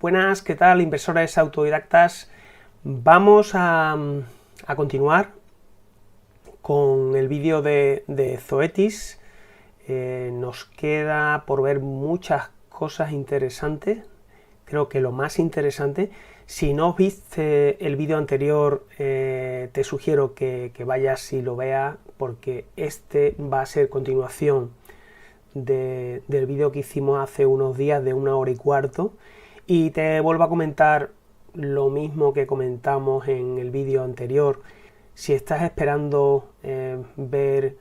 Buenas, ¿qué tal, inversores autodidactas? Vamos a continuar con el vídeo de Zoetis. Nos queda por ver muchas cosas interesantes. Creo que lo más interesante, si no viste el vídeo anterior, te sugiero que vayas y lo veas, porque este va a ser continuación del vídeo que hicimos hace unos días de 1 hora y cuarto, y te vuelvo a comentar lo mismo que comentamos en el vídeo anterior. Si estás esperando ver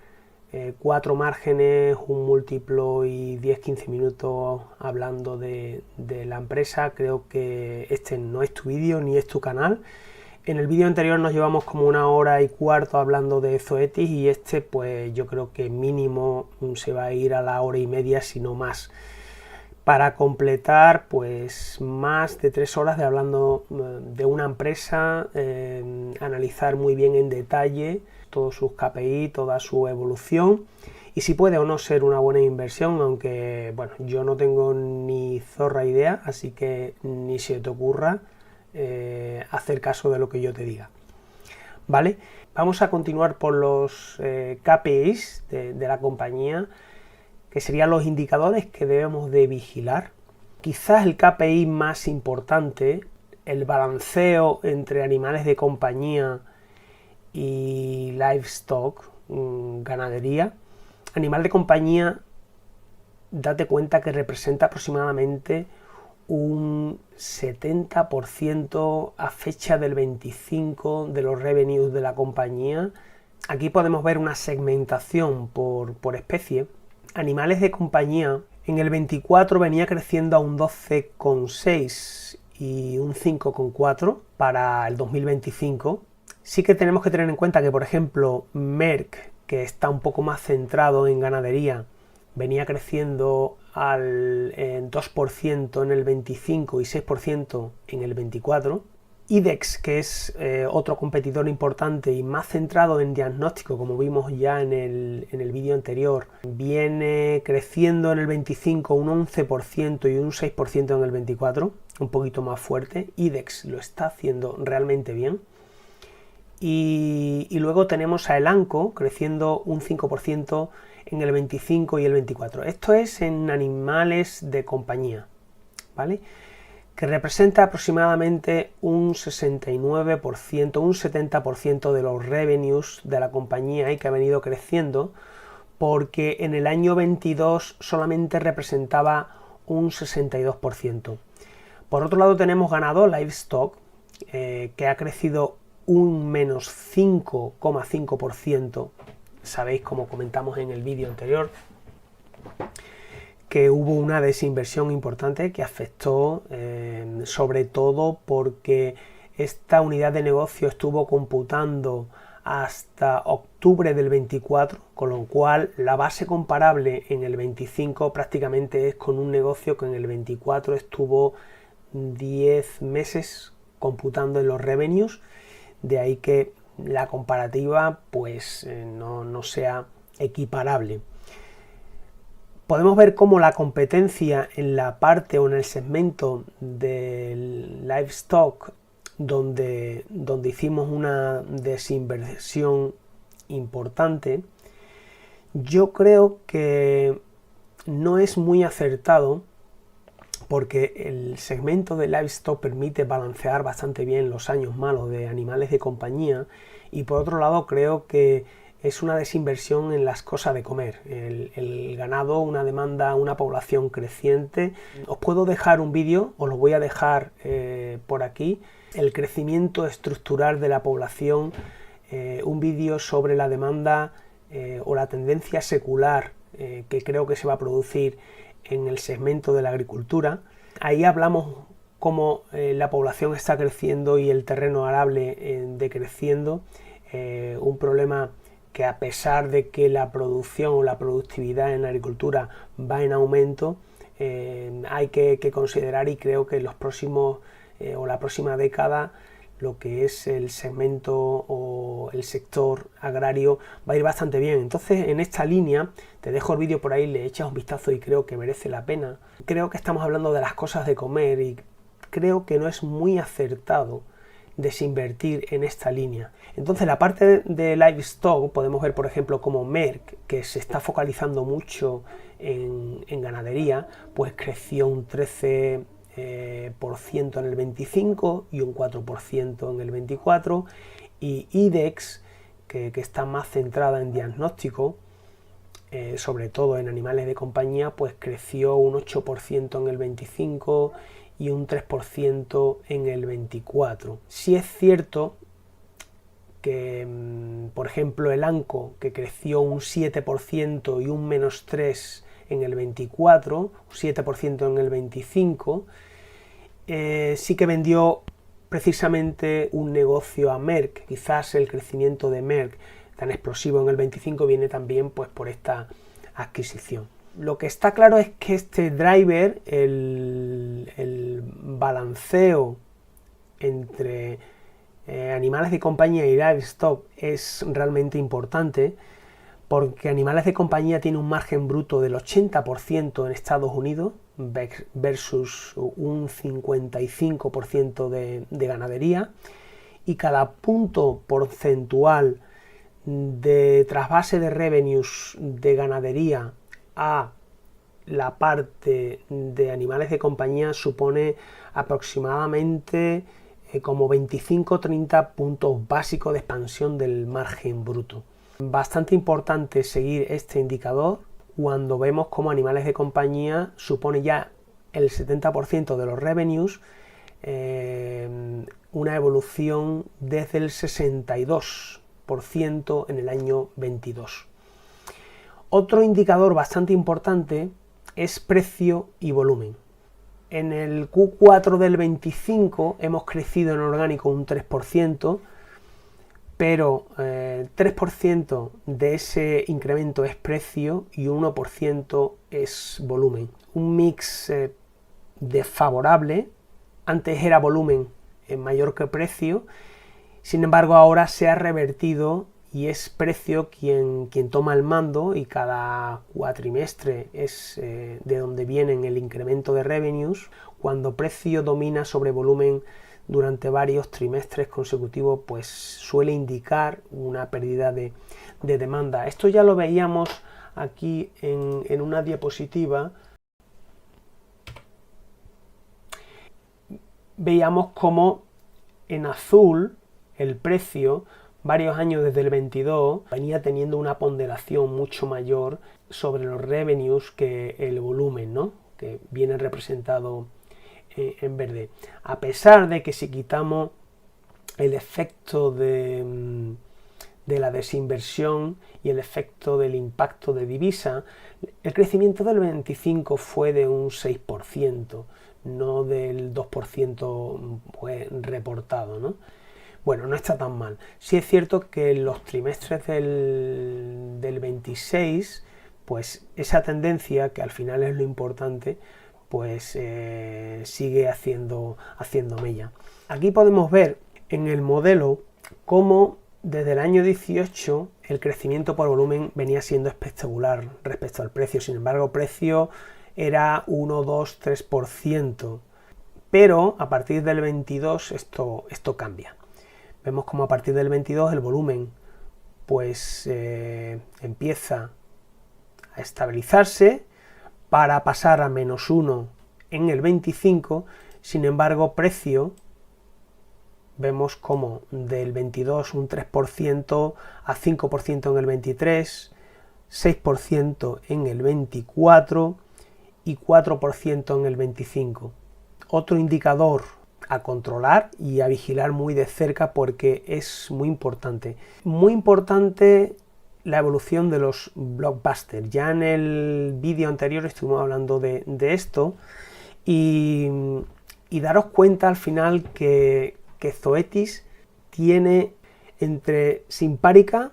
4 márgenes, un múltiplo y 10-15 minutos hablando de la empresa, creo que este no es tu vídeo ni es tu canal. En el vídeo anterior nos llevamos como 1 hora y cuarto hablando de Zoetis, y este pues yo creo que mínimo se va a ir a la hora y media, si no más, para completar pues más de 3 horas de hablando de una empresa, analizar muy bien en detalle todos sus KPI, toda su evolución, y si puede o no ser una buena inversión, aunque bueno, yo no tengo ni zorra idea, así que ni se te ocurra hacer caso de lo que yo te diga, ¿vale? Vamos a continuar por los KPIs de la compañía, que serían los indicadores que debemos de vigilar. Quizás el KPI más importante, el balanceo entre animales de compañía y livestock, ganadería. Animal de compañía, date cuenta que representa aproximadamente un 70% a fecha del 25 de los revenues de la compañía. Aquí podemos ver una segmentación por especie. Animales de compañía en el 24 venía creciendo a un 12,6 y un 5,4 para el 2025. Sí que tenemos que tener en cuenta que, por ejemplo, Merck, que está un poco más centrado en ganadería, venía creciendo en 2% en el 25 y 6% en el 24. IDEX, que es otro competidor importante y más centrado en diagnóstico, como vimos ya en el vídeo anterior, viene creciendo en el 25 un 11% y un 6% en el 24, un poquito más fuerte. IDEX lo está haciendo realmente bien. Y luego tenemos a Elanco creciendo un 5% en el 25 y el 24. Esto es en animales de compañía, ¿vale? Que representa aproximadamente un 69%, un 70% de los revenues de la compañía, y que ha venido creciendo, porque en el año 22 solamente representaba un 62%. Por otro lado tenemos ganado livestock, que ha crecido un menos 5,5%. Sabéis, como comentamos en el vídeo anterior, que hubo una desinversión importante que afectó sobre todo porque esta unidad de negocio estuvo computando hasta octubre del 24, con lo cual la base comparable en el 25 prácticamente es con un negocio que en el 24 estuvo 10 meses computando en los revenues, de ahí que la comparativa pues no sea equiparable. Podemos ver cómo la competencia en la parte o en el segmento del livestock, donde hicimos una desinversión importante, yo creo que no es muy acertado, porque el segmento de livestock permite balancear bastante bien los años malos de animales de compañía, y por otro lado creo que es una desinversión en las cosas de comer. El ganado, una demanda, una población creciente. Os puedo dejar un vídeo, os lo voy a dejar por aquí, el crecimiento estructural de la población, un vídeo sobre la demanda o la tendencia secular que creo que se va a producir en el segmento de la agricultura. Ahí hablamos cómo la población está creciendo y el terreno arable decreciendo, un problema que, a pesar de que la producción o la productividad en la agricultura va en aumento, hay que considerar, y creo que en los próximos o la próxima década lo que es el segmento o el sector agrario va a ir bastante bien. Entonces, en esta línea, te dejo el vídeo por ahí, le echas un vistazo y creo que merece la pena. Creo que estamos hablando de las cosas de comer y creo que no es muy acertado desinvertir en esta línea. Entonces la parte de livestock podemos ver, por ejemplo, como Merck, que se está focalizando mucho en ganadería, pues creció un 13% en el 25 y un 4% en el 24, y IDEX, que está más centrada en diagnóstico, sobre todo en animales de compañía, pues creció un 8% en el 25 y un 3% en el 24. Sí es cierto que, por ejemplo, el ANCO, que creció un 7% y un -3% en el 24, un 7% en el 25, sí que vendió precisamente un negocio a Merck. Quizás el crecimiento de Merck tan explosivo en el 25 viene también pues por esta adquisición. Lo que está claro es que este driver, el balanceo entre animales de compañía y livestock, es realmente importante, porque animales de compañía tiene un margen bruto del 80% en Estados Unidos versus un 55% de ganadería, y cada punto porcentual de trasvase de revenues de ganadería a la parte de animales de compañía supone aproximadamente como 25-30 puntos básicos de expansión del margen bruto. Bastante importante seguir este indicador cuando vemos como animales de compañía supone ya el 70% de los revenues, una evolución desde el 62% en el año 22. Otro indicador bastante importante es precio y volumen. En el Q4 del 25 hemos crecido en orgánico un 3%, pero 3% de ese incremento es precio y 1% es volumen. Un mix desfavorable. Antes era volumen mayor que precio, sin embargo ahora se ha revertido y es precio quien toma el mando, y cada cuatrimestre es de donde vienen el incremento de revenues. Cuando precio domina sobre volumen durante varios trimestres consecutivos, pues suele indicar una pérdida de demanda. Esto ya lo veíamos aquí en una diapositiva. Veíamos cómo en azul el precio, varios años desde el 22, venía teniendo una ponderación mucho mayor sobre los revenues que el volumen, ¿no?, que viene representado en verde. A pesar de que si quitamos el efecto de la desinversión y el efecto del impacto de divisa, el crecimiento del 25 fue de un 6%, no del 2% pues, reportado, ¿no? Bueno, no está tan mal. Sí es cierto que en los trimestres del 26, pues esa tendencia, que al final es lo importante, pues sigue haciendo mella. Aquí podemos ver en el modelo cómo desde el año 18 el crecimiento por volumen venía siendo espectacular respecto al precio. Sin embargo, el precio era 1, 2, 3%, pero a partir del 22 esto cambia. Vemos como a partir del 22 el volumen pues empieza a estabilizarse para pasar a -1 en el 25. Sin embargo, precio, vemos como del 22 un 3% a 5% en el 23, 6% en el 24 y 4% en el 25. Otro indicador a controlar y a vigilar muy de cerca, porque es muy importante. Muy importante la evolución de los blockbusters. Ya en el vídeo anterior estuvimos hablando de esto, y daros cuenta al final que Zoetis tiene entre Simparica,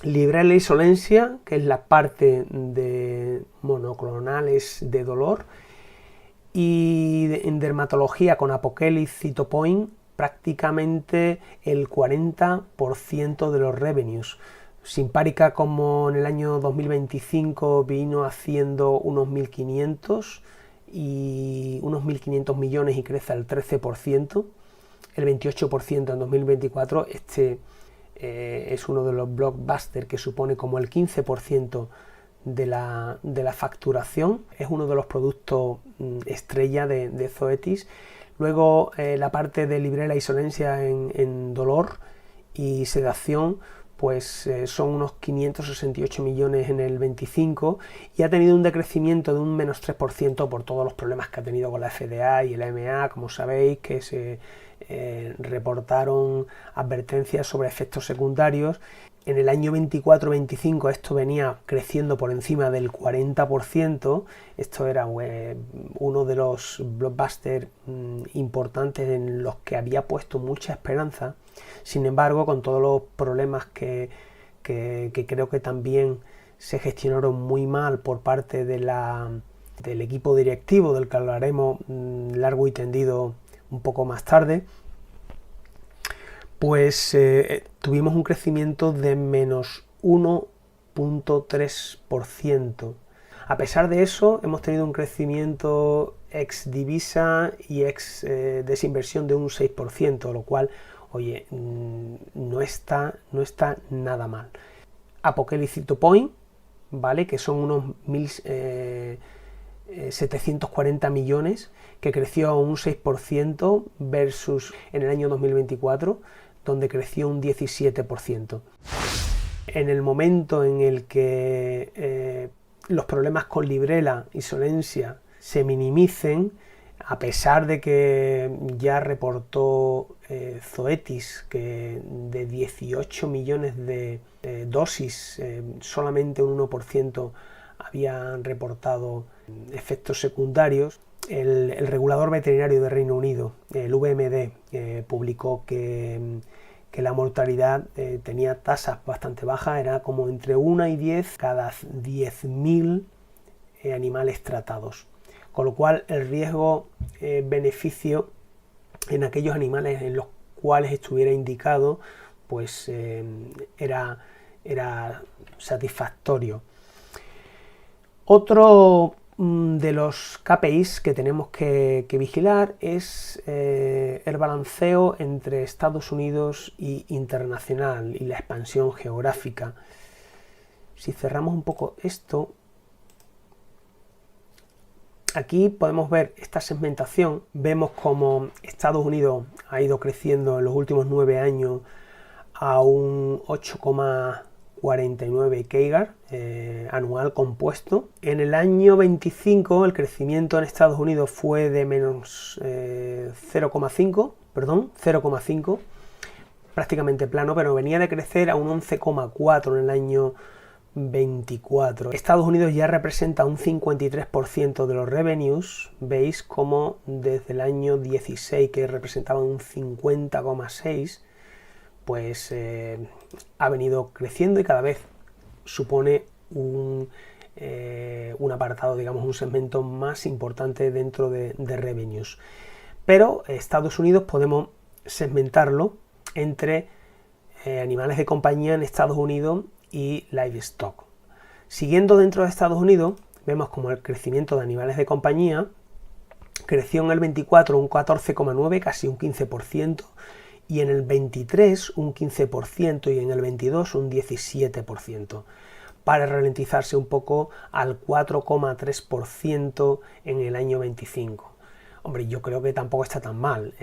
Librela y Solensia, que es la parte de monoclonales de dolor, y en dermatología con Apoquel y Cytopoint prácticamente el 40% de los revenues. Simparica, como en el año 2025 vino haciendo unos 1.500, y unos 1.500 millones y crece al 13%, el 28% en 2024. Este es uno de los blockbusters que supone como el 15% de la facturación. Es uno de los productos estrella de Zoetis. Luego la parte de Librela y Solensia en dolor y sedación, pues son unos 568 millones en el 25 y ha tenido un decrecimiento de un menos 3% por todos los problemas que ha tenido con la FDA y el EMA, como sabéis, que se reportaron advertencias sobre efectos secundarios. En el año 24-25 esto venía creciendo por encima del 40%, esto era uno de los blockbusters importantes en los que había puesto mucha esperanza. Sin embargo, con todos los problemas que creo que también se gestionaron muy mal por parte del equipo directivo, del que hablaremos largo y tendido un poco más tarde, pues tuvimos un crecimiento de menos 1.3%. A pesar de eso, hemos tenido un crecimiento ex divisa y ex desinversión de un 6%, lo cual, oye, no está nada mal. Apocalypse Point, ¿vale? Que son unos 1.740 millones, que creció a un 6% versus en el año 2024, donde creció un 17%. En el momento en el que los problemas con Librela y Solensia se minimicen, a pesar de que ya reportó Zoetis que de 18 millones de dosis, solamente un 1% habían reportado efectos secundarios, el regulador veterinario de Reino Unido, el VMD, publicó que la mortalidad tenía tasas bastante bajas, era como entre 1 y 10 cada 10.000 animales tratados. Con lo cual el riesgo-beneficio en aquellos animales en los cuales estuviera indicado, pues era satisfactorio. Otro de los KPIs que tenemos que vigilar es el balanceo entre Estados Unidos y internacional y la expansión geográfica. Si cerramos un poco esto, aquí podemos ver esta segmentación. Vemos como Estados Unidos ha ido creciendo en los últimos 9 años a un 8,49 CAGR anual compuesto. En el año 25 el crecimiento en Estados Unidos fue de menos 0,5, prácticamente plano, pero venía de crecer a un 11,4 en el año 24. Estados Unidos ya representa un 53% de los revenues. Veis como desde el año 16, que representaba un 50,6, pues ha venido creciendo y cada vez supone un apartado, digamos, un segmento más importante dentro de revenues. Pero Estados Unidos podemos segmentarlo entre animales de compañía en Estados Unidos y livestock. Siguiendo dentro de Estados Unidos, vemos como el crecimiento de animales de compañía creció en el 24 un 14,9, casi un 15%, y en el 23 un 15% y en el 22 un 17%, para ralentizarse un poco al 4,3% en el año 25. Hombre, yo creo que tampoco está tan mal.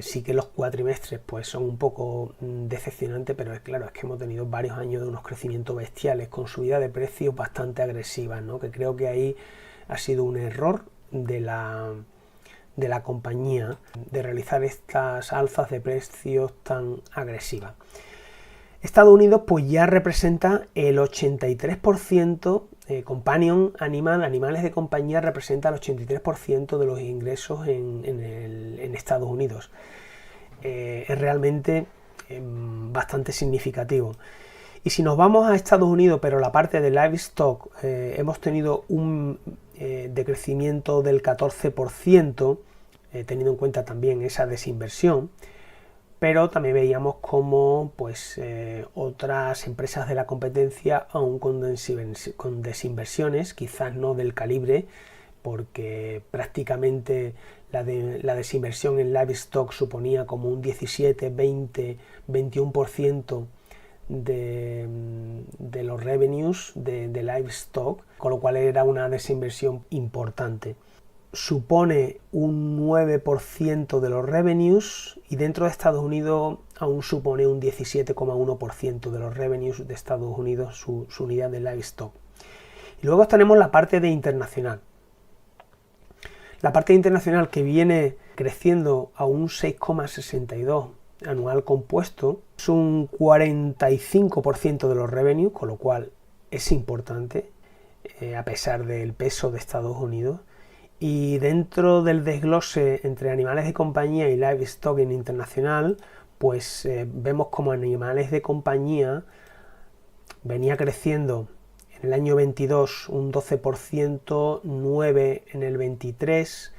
Sí que los cuatrimestres pues son un poco decepcionantes, pero es claro, es que hemos tenido varios años de unos crecimientos bestiales con subida de precios bastante agresivas, ¿no? Que creo que ahí ha sido un error de la compañía de realizar estas alzas de precios tan agresivas. Estados Unidos pues ya representa el 83%, companion animal, animales de compañía, representa el 83% de los ingresos en Estados Unidos. Es realmente bastante significativo. Y si nos vamos a Estados Unidos, pero la parte de livestock, hemos tenido un decrecimiento del 14%, teniendo en cuenta también esa desinversión, pero también veíamos como pues, otras empresas de la competencia, aún con desinversiones, quizás no del calibre, porque prácticamente la desinversión en livestock suponía como un 17, 20, 21% de los revenues de livestock, con lo cual era una desinversión importante. Supone un 9% de los revenues y dentro de Estados Unidos aún supone un 17,1% de los revenues de Estados Unidos su unidad de livestock. Y luego tenemos la parte de internacional. La parte internacional que viene creciendo a un 6,62 anual compuesto, es un 45% de los revenues, con lo cual es importante, a pesar del peso de Estados Unidos. Y dentro del desglose entre animales de compañía y livestock en internacional, pues vemos como animales de compañía venía creciendo en el año 22 un 12%, 9 en el 23,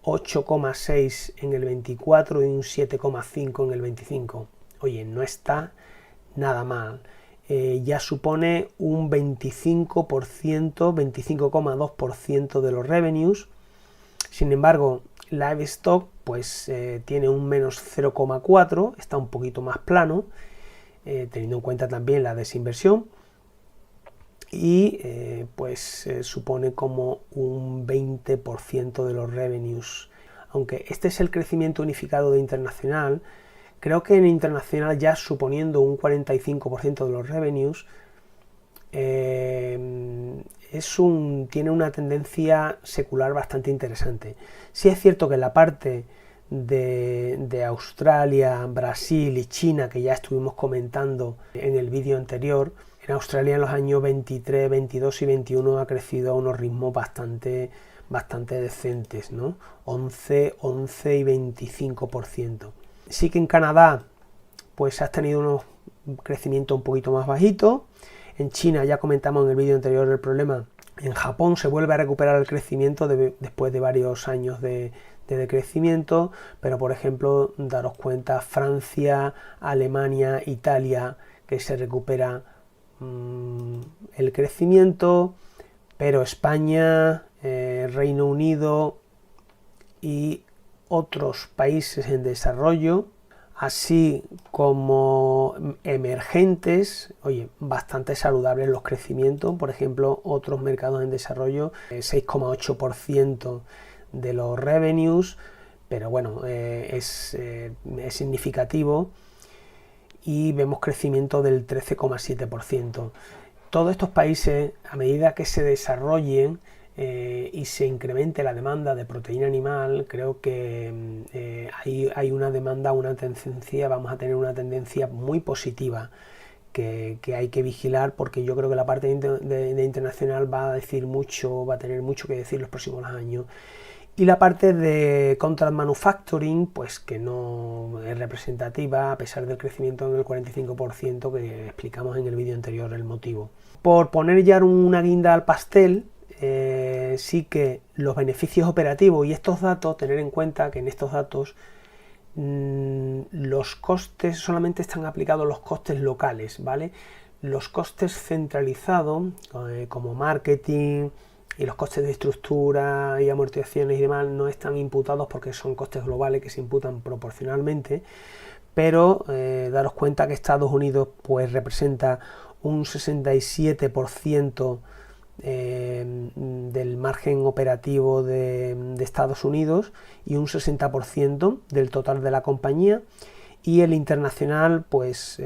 8,6 en el 24 y un 7,5 en el 25. Oye, no está nada mal. Ya supone un 25%, 25,2% de los revenues. Sin embargo, livestock pues tiene un menos 0,4, está un poquito más plano, teniendo en cuenta también la desinversión, y supone como un 20% de los revenues. Aunque este es el crecimiento unificado de internacional, creo que en internacional, ya suponiendo un 45% de los revenues, tiene una tendencia secular bastante interesante. Sí es cierto que en la parte de Australia, Brasil y China, que ya estuvimos comentando en el vídeo anterior, en Australia en los años 23, 22 y 21 ha crecido a unos ritmos bastante decentes, ¿no? 11 y 25%. Sí que en Canadá pues has tenido un crecimiento un poquito más bajito. En China ya comentamos en el vídeo anterior el problema. En Japón se vuelve a recuperar el crecimiento después de varios años de decrecimiento, pero por ejemplo daros cuenta Francia, Alemania, Italia, que se recupera el crecimiento, pero España, Reino Unido y otros países en desarrollo, así como emergentes, oye, bastante saludables los crecimientos. Por ejemplo, otros mercados en desarrollo, 6,8% de los revenues, pero bueno, es significativo, y vemos crecimiento del 13,7%. Todos estos países, a medida que se desarrollen y se incremente la demanda de proteína animal, creo que hay una demanda, vamos a tener una tendencia muy positiva que hay que vigilar, porque yo creo que la parte de internacional va a tener mucho que decir los próximos años. Y la parte de contract manufacturing, pues que no es representativa, a pesar del crecimiento en el 45% que explicamos en el vídeo anterior el motivo. Por poner ya una guinda al pastel, sí que los beneficios operativos y estos datos, tener en cuenta que en estos datos los costes solamente están aplicados los costes locales, ¿vale? Los costes centralizados, como marketing y los costes de estructura y amortizaciones y demás, no están imputados porque son costes globales que se imputan proporcionalmente, pero daros cuenta que Estados Unidos pues representa un 67% del margen operativo de Estados Unidos y un 60% del total de la compañía, y el internacional pues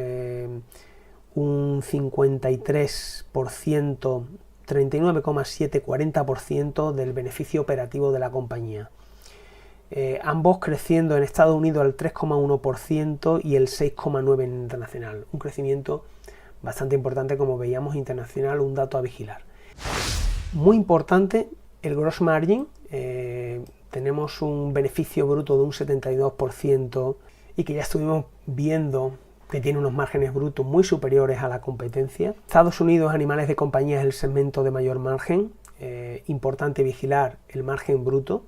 un 53%, 39,7, 40% del beneficio operativo de la compañía. Ambos creciendo en Estados Unidos al 3,1% y el 6,9% en internacional. Un crecimiento bastante importante, como veíamos, internacional, un dato a vigilar. Muy importante el gross margin. Tenemos un beneficio bruto de un 72% y que ya estuvimos viendo que tiene unos márgenes brutos muy superiores a la competencia. Estados Unidos, animales de compañía, es el segmento de mayor margen. Importante vigilar el margen bruto.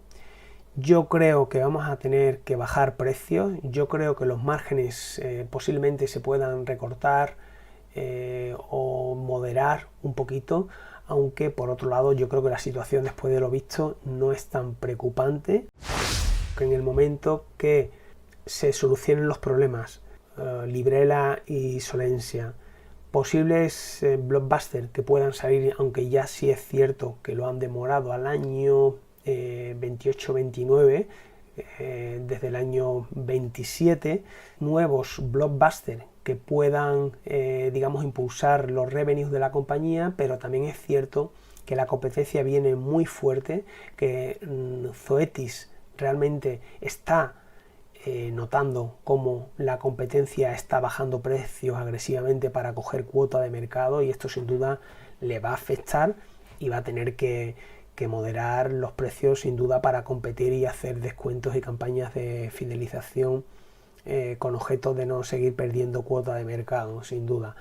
Yo creo que vamos a tener que bajar precios. Yo creo que los márgenes posiblemente se puedan recortar o moderar un poquito, aunque por otro lado yo creo que la situación después de lo visto no es tan preocupante, que en el momento que se solucionen los problemas, Librela y Solencia, posibles blockbusters que puedan salir, aunque ya sí es cierto que lo han demorado al año 28-29, desde el año 27, nuevos blockbusters que puedan, digamos, impulsar los revenues de la compañía, pero también es cierto que la competencia viene muy fuerte, que Zoetis realmente está notando cómo la competencia está bajando precios agresivamente para coger cuota de mercado, y esto sin duda le va a afectar y va a tener que moderar los precios sin duda para competir y hacer descuentos y campañas de fidelización con objeto de no seguir perdiendo cuota de mercado, sin duda.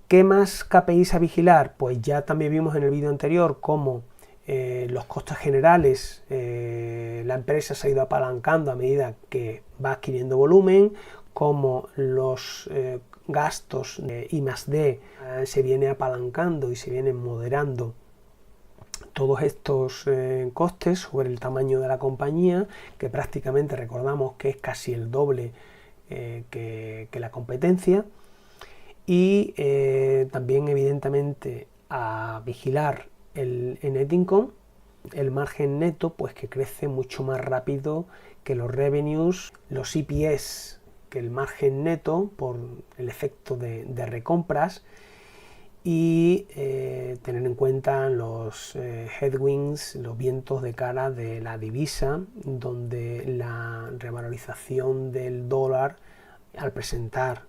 ¿Qué más KPIs a vigilar? Pues ya también vimos en el vídeo anterior cómo los costes generales, la empresa se ha ido apalancando a medida que va adquiriendo volumen, como los gastos de I+D se viene apalancando y se vienen moderando todos estos costes sobre el tamaño de la compañía, que prácticamente recordamos que es casi el doble que la competencia. Y también evidentemente a vigilar el net income, el margen neto, pues que crece mucho más rápido que los revenues, los EPS, que el margen neto por el efecto de recompras, y tener en cuenta los headwinds, los vientos de cara de la divisa, donde la revalorización del dólar al presentar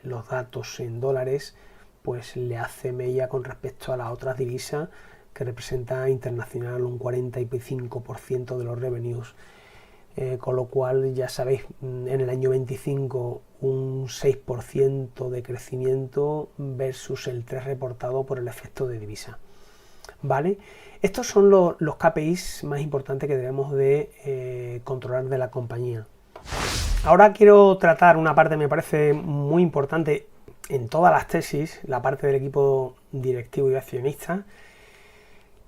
los datos en dólares pues le hace mella con respecto a las otras divisas, que representa internacional un 45% de los revenues, con lo cual ya sabéis, en el año 25 un 6% de crecimiento versus el 3% reportado por el efecto de divisa. ¿Vale? Estos son los KPIs más importantes que debemos de controlar de la compañía. Ahora quiero tratar una parte que me parece muy importante en todas las tesis, la parte del equipo directivo y accionista,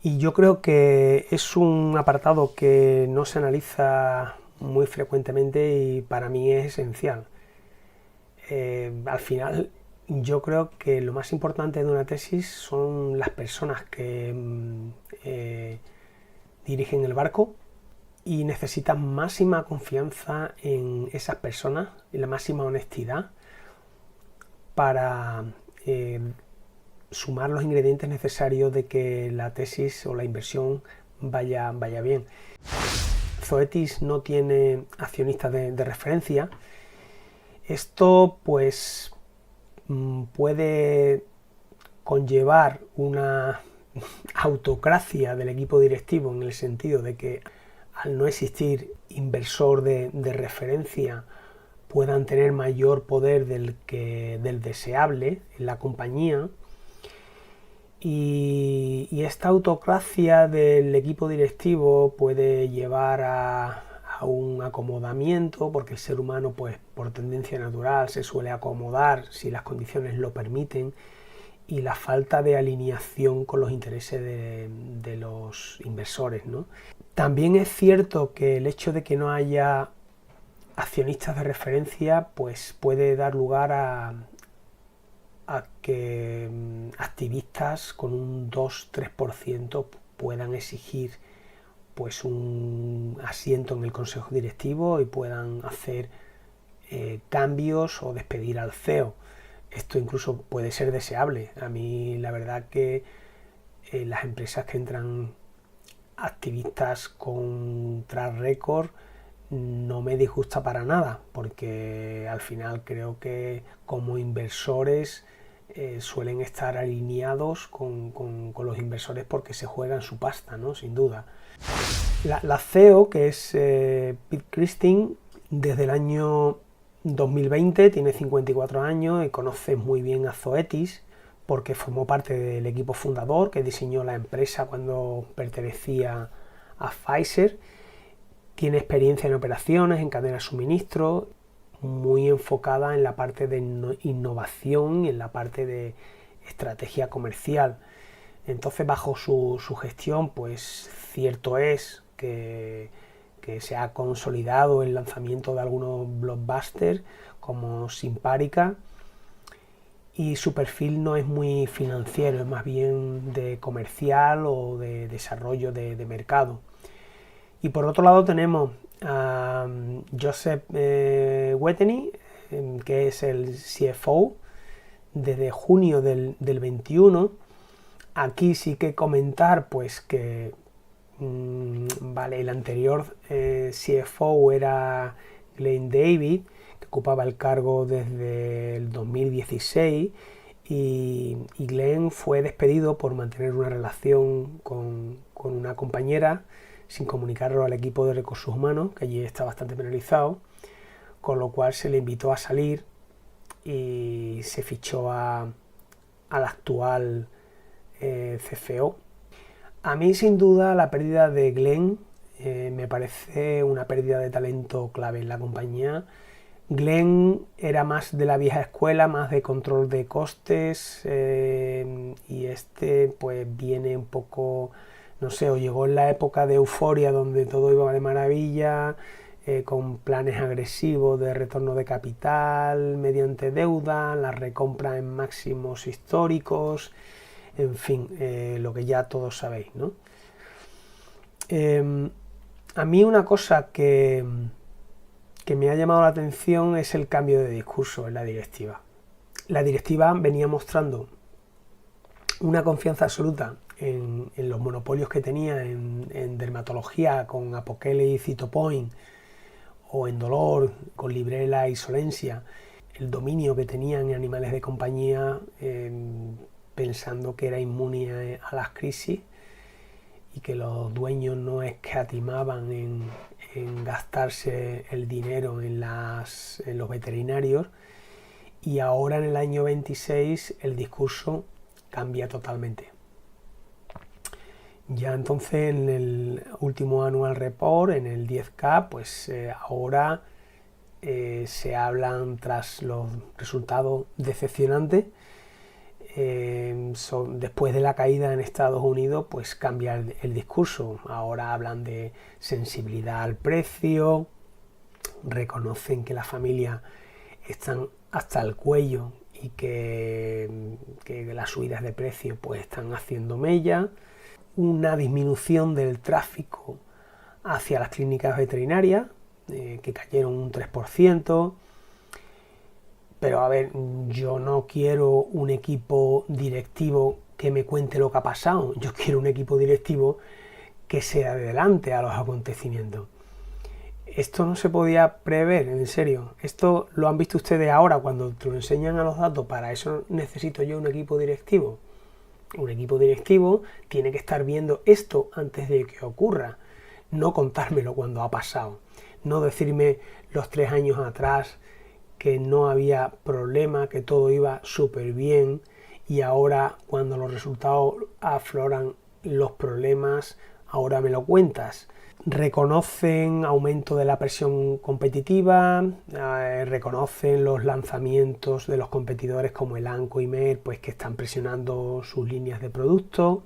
y yo creo que es un apartado que no se analiza muy frecuentemente y para mí es esencial. Al final yo creo que lo más importante de una tesis son las personas que dirigen el barco, y necesitas máxima confianza en esas personas y la máxima honestidad para sumar los ingredientes necesarios de que la tesis o la inversión vaya bien. Zoetis no tiene accionistas de referencia. Esto pues puede conllevar una autocracia del equipo directivo, en el sentido de que al no existir inversor de referencia puedan tener mayor poder del deseable en la compañía, y esta autocracia del equipo directivo puede llevar a un acomodamiento, porque el ser humano pues por tendencia natural se suele acomodar si las condiciones lo permiten, y la falta de alineación con los intereses de los inversores, ¿no? También es cierto que el hecho de que no haya accionistas de referencia pues puede dar lugar a que activistas con un 2-3% puedan exigir pues un asiento en el consejo directivo y puedan hacer cambios o despedir al CEO. Esto incluso puede ser deseable. A mí la verdad que las empresas que entran activistas con track record no me disgusta para nada, porque al final creo que como inversores suelen estar alineados con los inversores porque se juegan su pasta, ¿no? Sin duda. La CEO, que es Pete Christine, desde el año 2020 tiene 54 años y conoce muy bien a Zoetis porque formó parte del equipo fundador que diseñó la empresa cuando pertenecía a Pfizer. Tiene experiencia en operaciones, en cadena de suministro, muy enfocada en la parte de innovación y en la parte de estrategia comercial. Entonces, bajo su gestión, pues cierto es que se ha consolidado el lanzamiento de algunos blockbusters como Simpárica, y su perfil no es muy financiero, es más bien de comercial o de desarrollo de mercado. Y por otro lado tenemos a Joseph Weteny, que es el CFO desde junio del 21. Aquí sí que comentar pues que vale, el anterior CFO era Glenn David, que ocupaba el cargo desde el 2016, y Glenn fue despedido por mantener una relación con una compañera sin comunicarlo al equipo de recursos humanos, que allí está bastante penalizado, con lo cual se le invitó a salir y se fichó al actual CFO. A mí, sin duda, la pérdida de Glenn me parece una pérdida de talento clave en la compañía. Glenn era más de la vieja escuela, más de control de costes, y pues viene un poco, no sé, o llegó en la época de euforia donde todo iba de maravilla, con planes agresivos de retorno de capital mediante deuda, la recompra en máximos históricos, en fin, lo que ya todos sabéis, ¿no? A mí una cosa que me ha llamado la atención es el cambio de discurso en la directiva. La directiva venía mostrando una confianza absoluta en los monopolios que tenía en dermatología con Apoquel y Cytopoint, o en dolor con Librela y Solensia, el dominio que tenían en animales de compañía, pensando que era inmune a las crisis, y que los dueños no escatimaban en gastarse el dinero en los veterinarios. Y ahora, en el año 26, el discurso cambia totalmente. Ya entonces, en el último annual report, en el 10K, pues ahora se hablan, tras los resultados decepcionantes, después de la caída en Estados Unidos, pues cambia el discurso. Ahora hablan de sensibilidad al precio, reconocen que las familias están hasta el cuello y que las subidas de precio pues están haciendo mella, una disminución del tráfico hacia las clínicas veterinarias, que cayeron un 3%. Pero a ver, yo no quiero un equipo directivo que me cuente lo que ha pasado. Yo quiero un equipo directivo que se adelante a los acontecimientos. Esto no se podía prever, en serio. Esto lo han visto ustedes ahora cuando te lo enseñan a los datos. Para eso necesito yo un equipo directivo. Un equipo directivo tiene que estar viendo esto antes de que ocurra. No contármelo cuando ha pasado. No decirme los 3 años atrás que no había problema, que todo iba súper bien, y ahora, cuando los resultados afloran los problemas, ahora me lo cuentas. Reconocen aumento de la presión competitiva, reconocen los lanzamientos de los competidores como Elanco y Merck, pues que están presionando sus líneas de producto,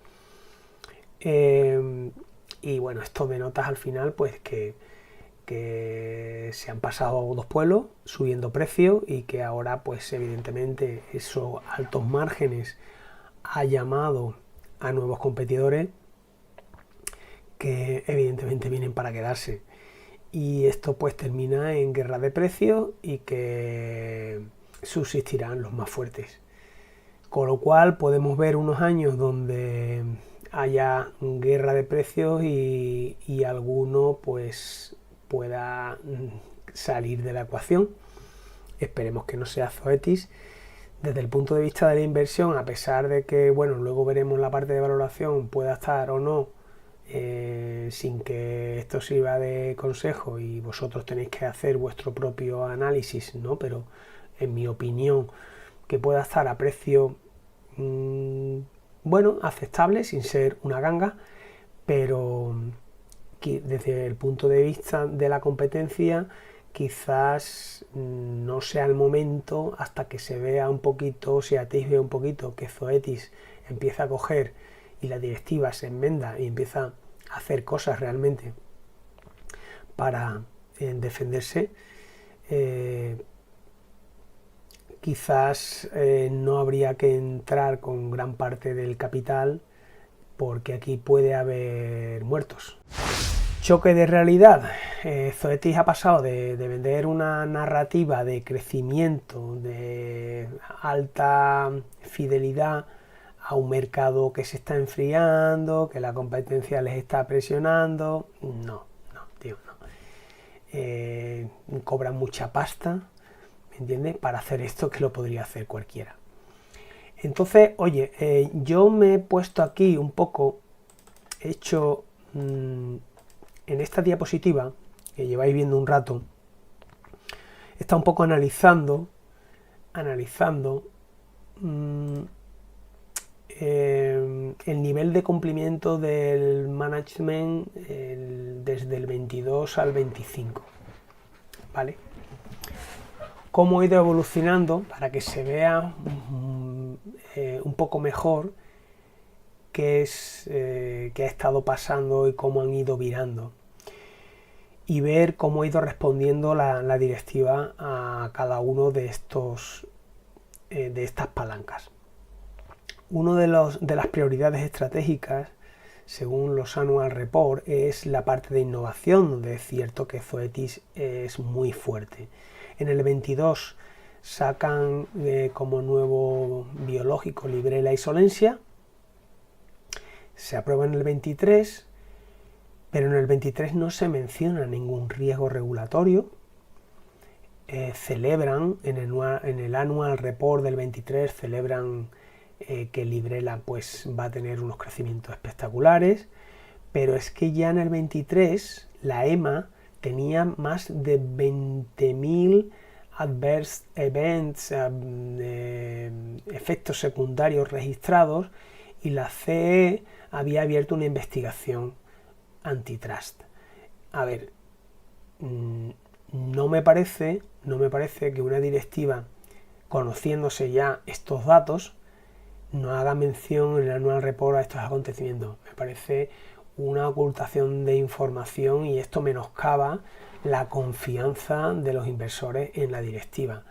y bueno, esto denota al final pues que se han pasado 2 pueblos subiendo precios, y que ahora pues evidentemente esos altos márgenes ha llamado a nuevos competidores que evidentemente vienen para quedarse, y esto pues termina en guerra de precios y que subsistirán los más fuertes, con lo cual podemos ver unos años donde haya guerra de precios y alguno pues pueda salir de la ecuación. Esperemos que no sea Zoetis. Desde el punto de vista de la inversión, a pesar de que, bueno, luego veremos la parte de valoración, pueda estar o no, sin que esto sirva de consejo y vosotros tenéis que hacer vuestro propio análisis, ¿no? Pero en mi opinión, que pueda estar a precio bueno, aceptable, sin ser una ganga, pero que desde el punto de vista de la competencia quizás no sea el momento, hasta que se vea un poquito, se atisbe un poquito que Zoetis empieza a coger y la directiva se enmenda y empieza a hacer cosas realmente para defenderse, quizás no habría que entrar con gran parte del capital, porque aquí puede haber muertos. Choque de realidad. Zoetis ha pasado de vender una narrativa de crecimiento, de alta fidelidad, a un mercado que se está enfriando, que la competencia les está presionando. No, tío, no. Cobran mucha pasta, ¿me entiendes?, para hacer esto, que lo podría hacer cualquiera. Entonces, oye, yo me he puesto aquí un poco, he hecho en esta diapositiva, que lleváis viendo un rato, está un poco analizando el nivel de cumplimiento del management desde el 22 al 25, ¿vale? Cómo ha ido evolucionando para que se vea un poco mejor qué ha estado pasando y cómo han ido virando, y ver cómo ha ido respondiendo la directiva a cada uno de estas palancas. Una de las prioridades estratégicas, según los Annual Report, es la parte de innovación, donde es cierto que Zoetis es muy fuerte. En el 22 sacan como nuevo biológico Librela y Solensia, se aprueba en el 23, pero en el 23 no se menciona ningún riesgo regulatorio. Celebran en el Annual Report del 23, celebran que Librela pues va a tener unos crecimientos espectaculares, pero es que ya en el 23 la EMA tenía más de 20.000 adverse events, efectos secundarios registrados, y la CE había abierto una investigación antitrust. A ver, no me parece que una directiva, conociéndose ya estos datos, no haga mención en el Annual Report a estos acontecimientos. Me parece una ocultación de información, y esto menoscaba la confianza de los inversores en la directiva.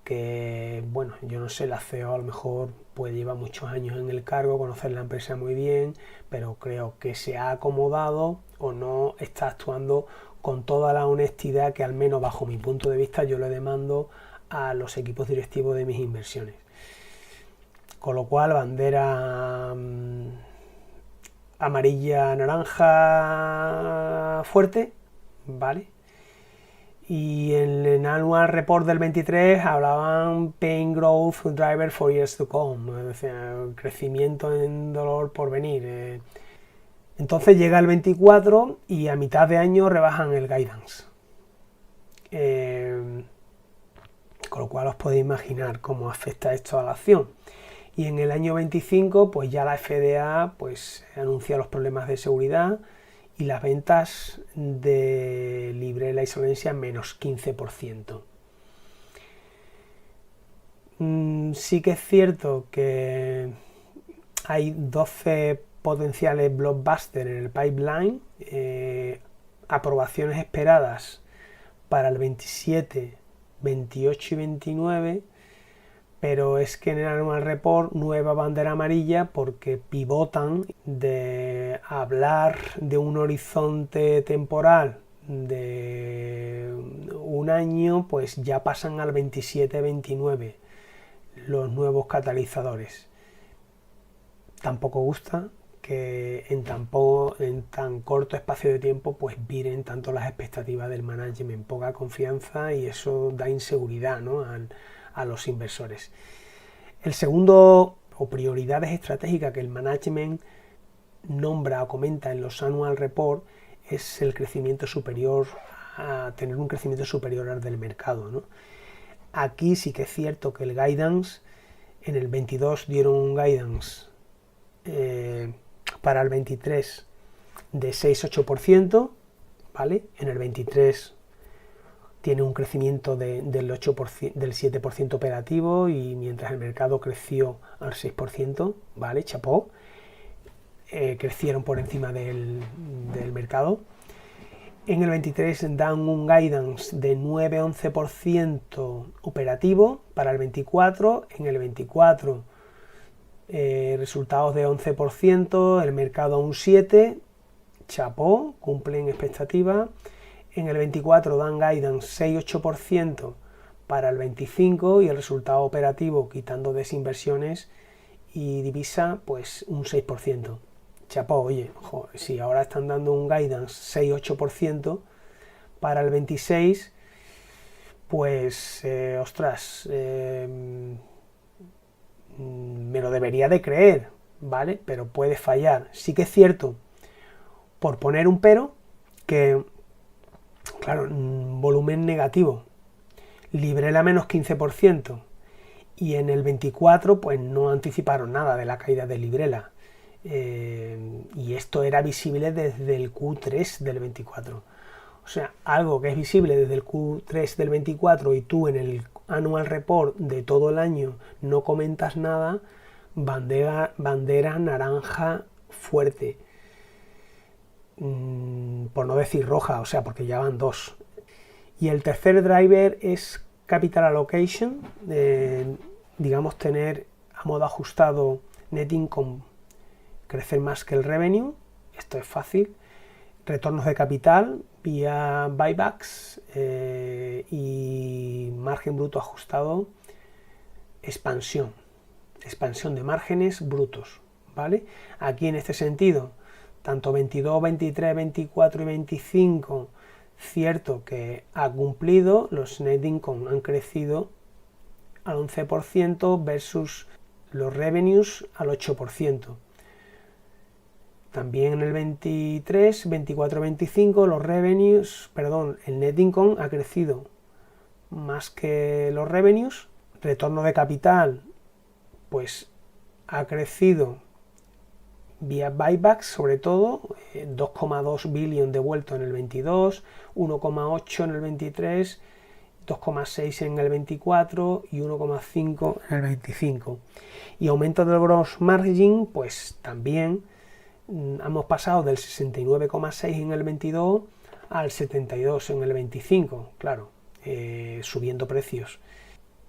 Que, bueno, yo no sé, la CEO a lo mejor pues lleva muchos años en el cargo, conocer la empresa muy bien, pero creo que se ha acomodado o no está actuando con toda la honestidad que, al menos bajo mi punto de vista, yo le demando a los equipos directivos de mis inversiones. Con lo cual, bandera amarilla, naranja fuerte, ¿vale? Y en el Annual Report del 23 hablaban pain growth driver for years to come, es decir, crecimiento en dolor por venir. Entonces llega el 24 y a mitad de año rebajan el guidance. Con lo cual os podéis imaginar cómo afecta esto a la acción. Y en el año 25 pues ya la FDA pues anuncia los problemas de seguridad y las ventas de Librela y Solensia menos 15%. Sí que es cierto que hay 12 potenciales blockbusters en el pipeline, aprobaciones esperadas para el 27, 28 y 29, pero es que en el Annual Report nueva bandera amarilla, porque pivotan de hablar de un horizonte temporal de un año, pues ya pasan al 27-29 los nuevos catalizadores. Tampoco gusta que en tan corto espacio de tiempo pues viren tanto las expectativas del management, poca confianza, y eso da inseguridad, ¿no?, a los inversores. El segundo, o prioridades estratégicas que el management nombra o comenta en los Annual Report, es el crecimiento superior, a tener un crecimiento superior al del mercado, ¿no? Aquí sí que es cierto que el guidance, en el 22 dieron un guidance para el 23 de 6-8%, ¿vale? En el 23 tiene un crecimiento del 7% operativo, y mientras el mercado creció al 6%, ¿vale? Chapó. crecieron por encima del mercado. En el 23 dan un guidance de 9-11% operativo para el 24. En el 24 resultados de 11%, el mercado un 7%, chapó, cumplen expectativas. En el 24 dan guidance 6-8% para el 25 y el resultado operativo, quitando desinversiones y divisa, pues un 6%. Chapó, oye, si ahora están dando un guidance 6-8% para el 26, pues, ostras, me lo debería de creer, ¿vale? Pero puede fallar. Sí que es cierto, por poner un pero, que, claro, volumen negativo, Librela menos 15%, y en el 24 pues no anticiparon nada de la caída de Librela, y esto era visible desde el Q3 del 24. O sea, algo que es visible desde el Q3 del 24 y tú en el Annual Report de todo el año no comentas nada, bandera naranja fuerte, por no decir roja, o sea, porque ya van dos. Y el tercer driver es Capital Allocation, digamos tener a modo ajustado Net Income crecer más que el revenue, esto es fácil. Retornos de capital vía buybacks y margen bruto ajustado, expansión de márgenes brutos, ¿vale? Aquí en este sentido, tanto 22, 23, 24 y 25, cierto que ha cumplido, los net income han crecido al 11% versus los revenues al 8%. También en el 23, 24, 25 los revenues, el net income ha crecido más que los revenues. Retorno de capital pues ha crecido vía buybacks, sobre todo 2,2 billion devuelto en el 22, 1,8 en el 23, 2,6 en el 24 y 1,5 en el 25. Y aumento del gross margin, pues también hemos pasado del 69,6 en el 22 al 72 en el 25, claro, subiendo precios.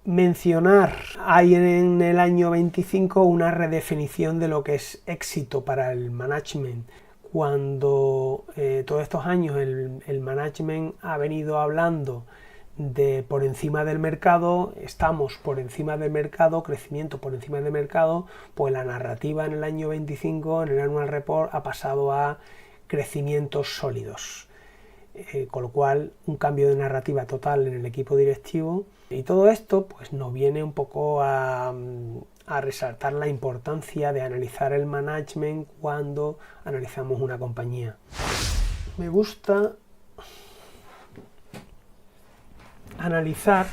Mencionar, hay en el año 25 una redefinición de lo que es éxito para el management. Cuando todos estos años el management ha venido hablando de por encima del mercado, estamos por encima del mercado, crecimiento por encima del mercado, pues la narrativa en el año 25, en el Annual Report, ha pasado a crecimientos sólidos. Con lo cual, un cambio de narrativa total en el equipo directivo. Y todo esto pues nos viene un poco a resaltar la importancia de analizar el management cuando analizamos una compañía. Me gusta analizar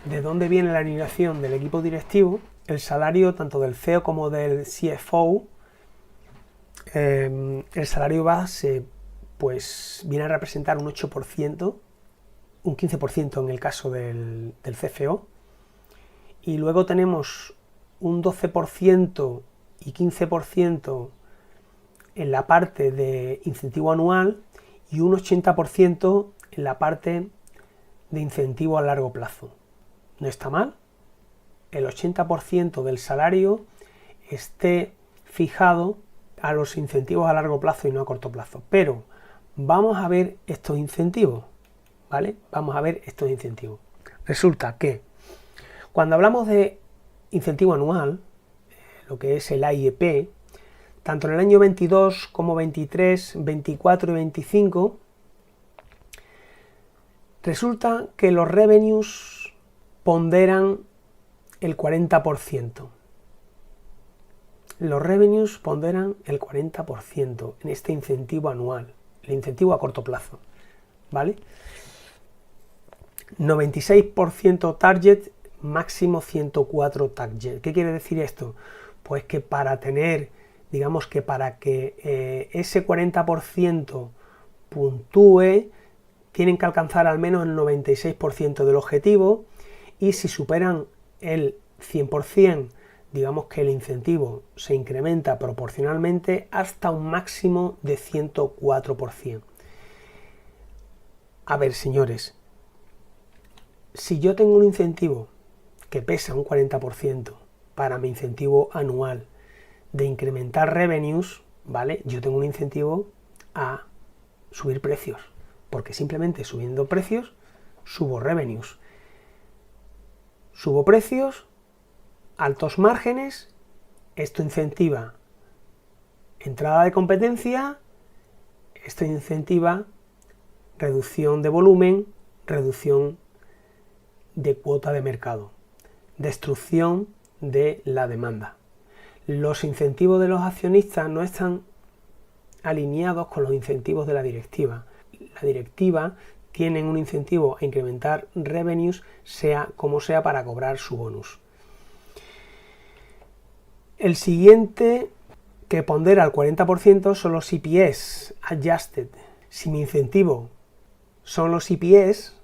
de dónde viene la alineación del equipo directivo, el salario tanto del CEO como del CFO. El salario base pues viene a representar un 8%, un 15% en el caso del CFO, y luego tenemos un 12% y 15% en la parte de incentivo anual y un 80% en la parte de incentivo a largo plazo. No está mal, el 80% del salario esté fijado a los incentivos a largo plazo y no a corto plazo, pero vamos a ver estos incentivos, ¿vale? Vamos a ver estos incentivos. Resulta que cuando hablamos de incentivo anual, lo que es el AIEP, tanto en el año 22 como 23, 24 y 25, resulta que los revenues ponderan el 40%. Los revenues ponderan el 40% en este incentivo anual, el incentivo a corto plazo, ¿vale? 96% target, máximo 104 target. ¿Qué quiere decir esto? Pues que para tener, digamos que para que ese 40% puntúe, tienen que alcanzar al menos el 96% del objetivo, y si superan el 100% digamos que el incentivo se incrementa proporcionalmente hasta un máximo de 104%. A ver, señores, si yo tengo un incentivo que pesa un 40% para mi incentivo anual de incrementar revenues, ¿vale? Yo tengo un incentivo a subir precios, porque simplemente subiendo precios subo revenues. Subo precios, altos márgenes, esto incentiva entrada de competencia, esto incentiva reducción de volumen, reducción de cuota de mercado, destrucción de la demanda. Los incentivos de los accionistas no están alineados con los incentivos de la directiva. La directiva tiene un incentivo a incrementar revenues, sea como sea, para cobrar su bonus. El siguiente que pondera al 40% son los EPS adjusted. Si mi incentivo son los EPS,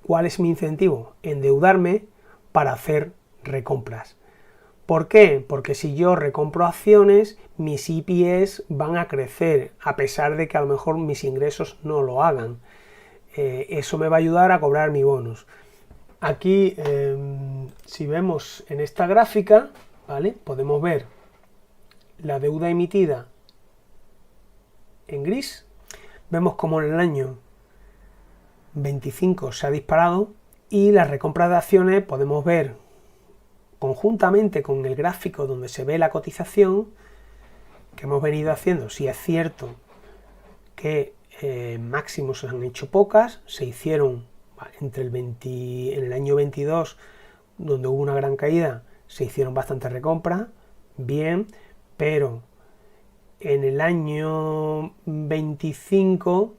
¿cuál es mi incentivo? Endeudarme para hacer recompras. ¿Por qué? Porque si yo recompro acciones, mis EPS van a crecer, a pesar de que a lo mejor mis ingresos no lo hagan. Eso me va a ayudar a cobrar mi bonus. Aquí, si vemos en esta gráfica, ¿vale? Podemos ver la deuda emitida en gris. Vemos como en el año 25 se ha disparado, y las recompras de acciones podemos ver conjuntamente con el gráfico donde se ve la cotización que hemos venido haciendo. Si es cierto que máximos se han hecho pocas, se hicieron entre en el año 22, donde hubo una gran caída, se hicieron bastantes recompras, bien, pero en el año 25,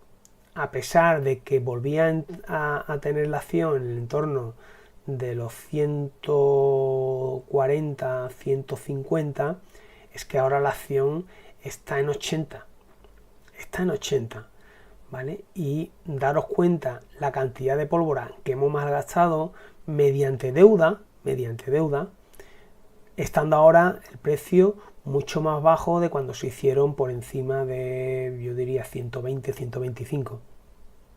a pesar de que volvían a tener la acción en el entorno de los 140, 150, es que ahora la acción está en 80. Está en 80, ¿vale? Y daros cuenta la cantidad de pólvora que hemos malgastado mediante deuda, estando ahora el precio mucho más bajo de cuando se hicieron por encima de, yo diría, 120, 125,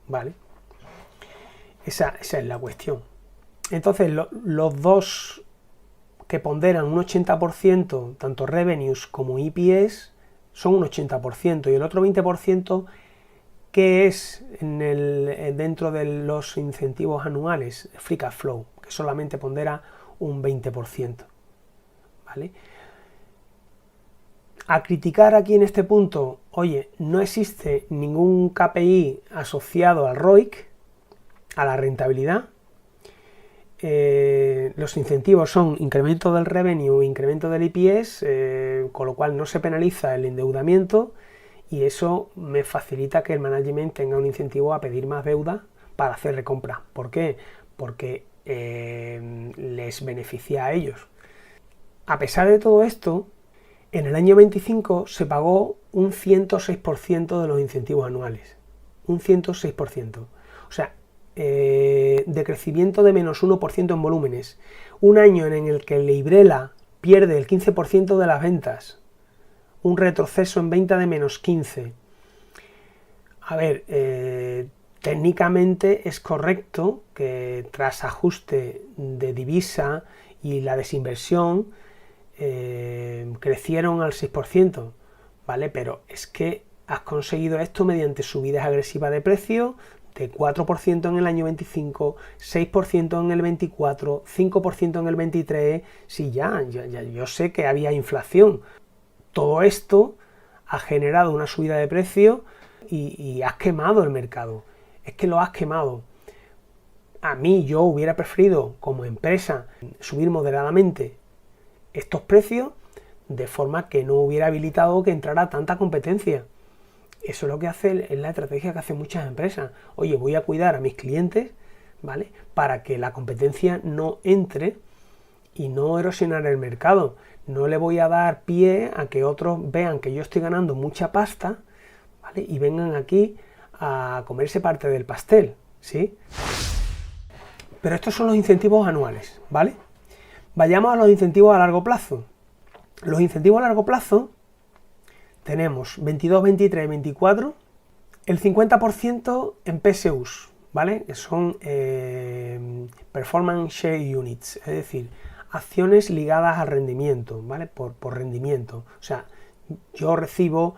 ¿vale? Esa es la cuestión. Entonces, los dos que ponderan un 80%, tanto revenues como EPS, son un 80%, y el otro 20%, que es dentro de los incentivos anuales, free cash flow, que solamente pondera un 20%, ¿vale? A criticar aquí en este punto, oye, no existe ningún KPI asociado al ROIC, a la rentabilidad. Los incentivos son incremento del revenue, incremento del EPS, con lo cual no se penaliza el endeudamiento, y eso me facilita que el management tenga un incentivo a pedir más deuda para hacer recompra. ¿Por qué? Porque les beneficia a ellos. A pesar de todo esto, en el año 25 se pagó un 106% de los incentivos anuales. Un 106%. O sea, decrecimiento de menos 1% en volúmenes. Un año en el que Librela pierde el 15% de las ventas. Un retroceso en venta de menos 15. A ver, técnicamente es correcto que tras ajuste de divisa y la desinversión crecieron al 6%, ¿vale? Pero es que has conseguido esto mediante subidas agresivas de precio de 4% en el año 25, 6% en el 24, 5% en el 23. Sí, yo sé que había inflación. Todo esto ha generado una subida de precio y has quemado el mercado. Es que lo has quemado. A mí yo hubiera preferido como empresa subir moderadamente estos precios de forma que no hubiera habilitado que entrara tanta competencia. Eso es lo que hace, es la estrategia que hacen muchas empresas. Oye, voy a cuidar a mis clientes, ¿vale? Para que la competencia no entre y no erosionar el mercado. No le voy a dar pie a que otros vean que yo estoy ganando mucha pasta, ¿vale? Y vengan aquí a comerse parte del pastel, ¿sí? Pero estos son los incentivos anuales, ¿vale? Vayamos a los incentivos a largo plazo. Los incentivos a largo plazo tenemos 22, 23, 24, el 50% en PSUs, ¿vale? Que son Performance Share Units, es decir, acciones ligadas al rendimiento, ¿vale? Por rendimiento. O sea, yo recibo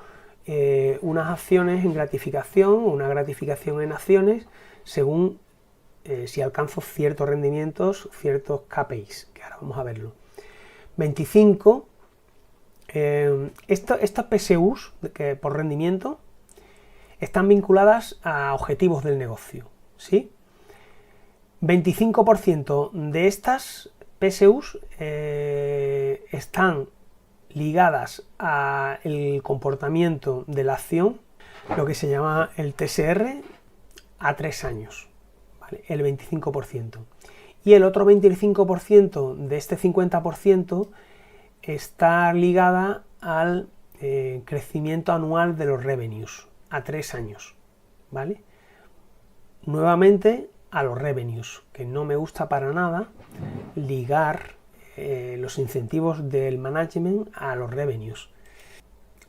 unas acciones en gratificación, una gratificación en acciones, según si alcanzo ciertos rendimientos, ciertos KPIs, que ahora vamos a verlo. 25, estas PSUs que por rendimiento están vinculadas a objetivos del negocio, ¿sí? 25% de estas PSUs están ligadas al comportamiento de la acción, lo que se llama el TSR, a 3 años, ¿vale? El 25%. Y el otro 25% de este 50% está ligada al crecimiento anual de los revenues, a 3 años, ¿vale? Nuevamente a los revenues, que no me gusta para nada ligar los incentivos del management a los revenues.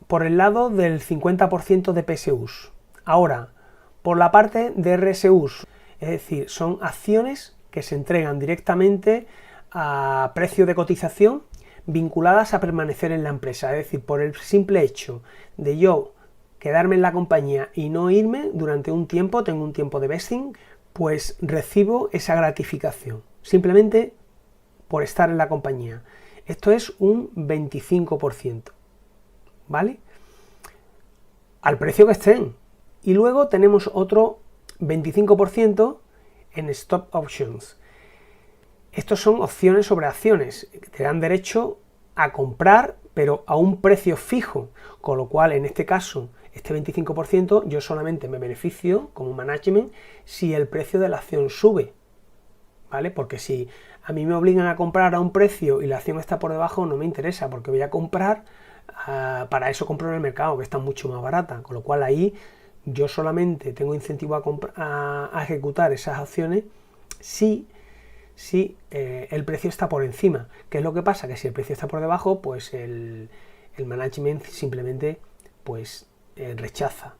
Por el lado del 50% de PSUs. Ahora, por la parte de RSUs, es decir, son acciones que se entregan directamente a precio de cotización vinculadas a permanecer en la empresa. Es decir, por el simple hecho de yo quedarme en la compañía y no irme durante un tiempo, tengo un tiempo de vesting, pues recibo esa gratificación, simplemente por estar en la compañía. Esto es un 25%, ¿vale? Al precio que estén. Y luego tenemos otro 25% en stock options. Estos son opciones sobre acciones, que te dan derecho a comprar, pero a un precio fijo, con lo cual en este caso, este 25% yo solamente me beneficio como management si el precio de la acción sube, ¿vale? Porque si a mí me obligan a comprar a un precio y la acción está por debajo, no me interesa, porque voy a comprar, para eso compro en el mercado, que está mucho más barata, con lo cual ahí yo solamente tengo incentivo a ejecutar esas acciones si el precio está por encima. ¿Qué es lo que pasa? Que si el precio está por debajo, pues el management simplemente pues rechaza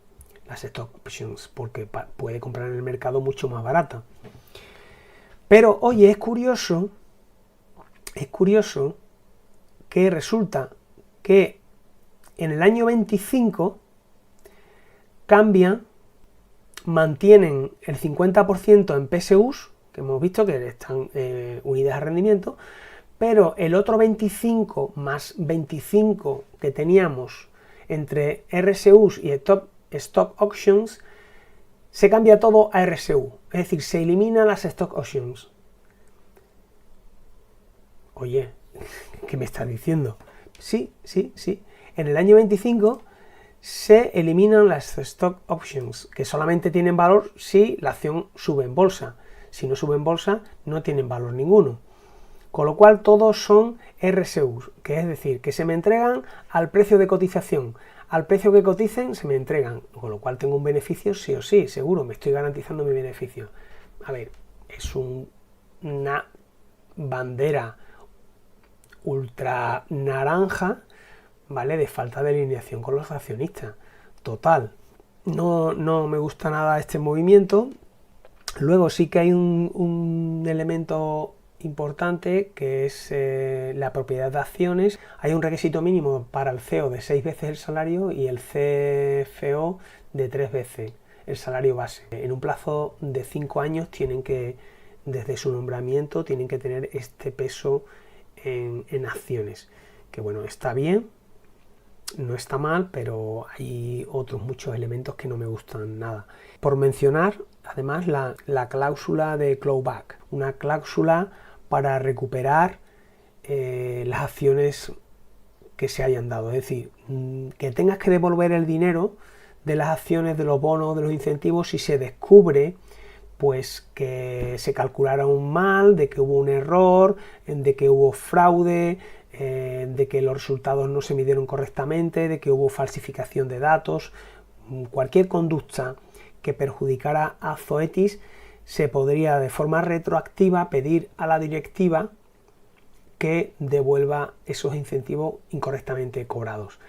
las stock options porque puede comprar en el mercado mucho más barata. Pero oye, es curioso que resulta que en el año 25 mantienen el 50% en PSUs, que hemos visto que están unidas a rendimiento, pero el otro 25 más 25 que teníamos entre RSUs y Stock Options, se cambia todo a RSU, es decir, se eliminan las Stock Options. Oye, ¿qué me estás diciendo? Sí. En el año 25 se eliminan las Stock Options, que solamente tienen valor si la acción sube en bolsa. Si no sube en bolsa, no tienen valor ninguno. Con lo cual todos son RSUs, que es decir, que se me entregan al precio de cotización. Al precio que coticen se me entregan, con lo cual tengo un beneficio sí o sí, seguro, me estoy garantizando mi beneficio. A ver, es una bandera ultra naranja, ¿vale? De falta de alineación con los accionistas. Total. No me gusta nada este movimiento. Luego sí que hay un elemento importante que es la propiedad de acciones. Hay un requisito mínimo para el CEO de 6 veces el salario y el CFO de 3 veces el salario base. En un plazo de 5 años tienen que, desde su nombramiento, tienen que tener este peso en acciones. Que bueno, está bien, no está mal, pero hay otros muchos elementos que no me gustan nada. Por mencionar, además, la cláusula de clawback, una cláusula para recuperar las acciones que se hayan dado. Es decir, que tengas que devolver el dinero de las acciones, de los bonos, de los incentivos, si se descubre pues que se calcularon mal, de que hubo un error, de que hubo fraude, de que los resultados no se midieron correctamente, de que hubo falsificación de datos. Cualquier conducta que perjudicara a Zoetis, se podría de forma retroactiva pedir a la directiva que devuelva esos incentivos incorrectamente cobrados.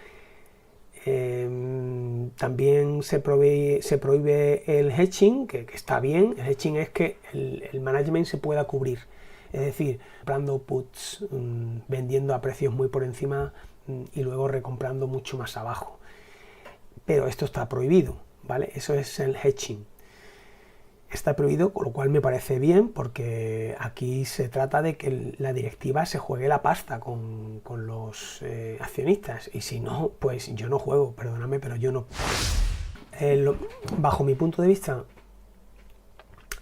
También se prohíbe el hedging, que está bien. El hedging es que el management se pueda cubrir, es decir, comprando puts, vendiendo a precios muy por encima y luego recomprando mucho más abajo. Pero esto está prohibido, ¿vale? Eso es el hedging. Está prohibido, con lo cual me parece bien, porque aquí se trata de que la directiva se juegue la pasta con los accionistas, y si no, pues yo no juego, perdóname, pero yo no. Bajo mi punto de vista,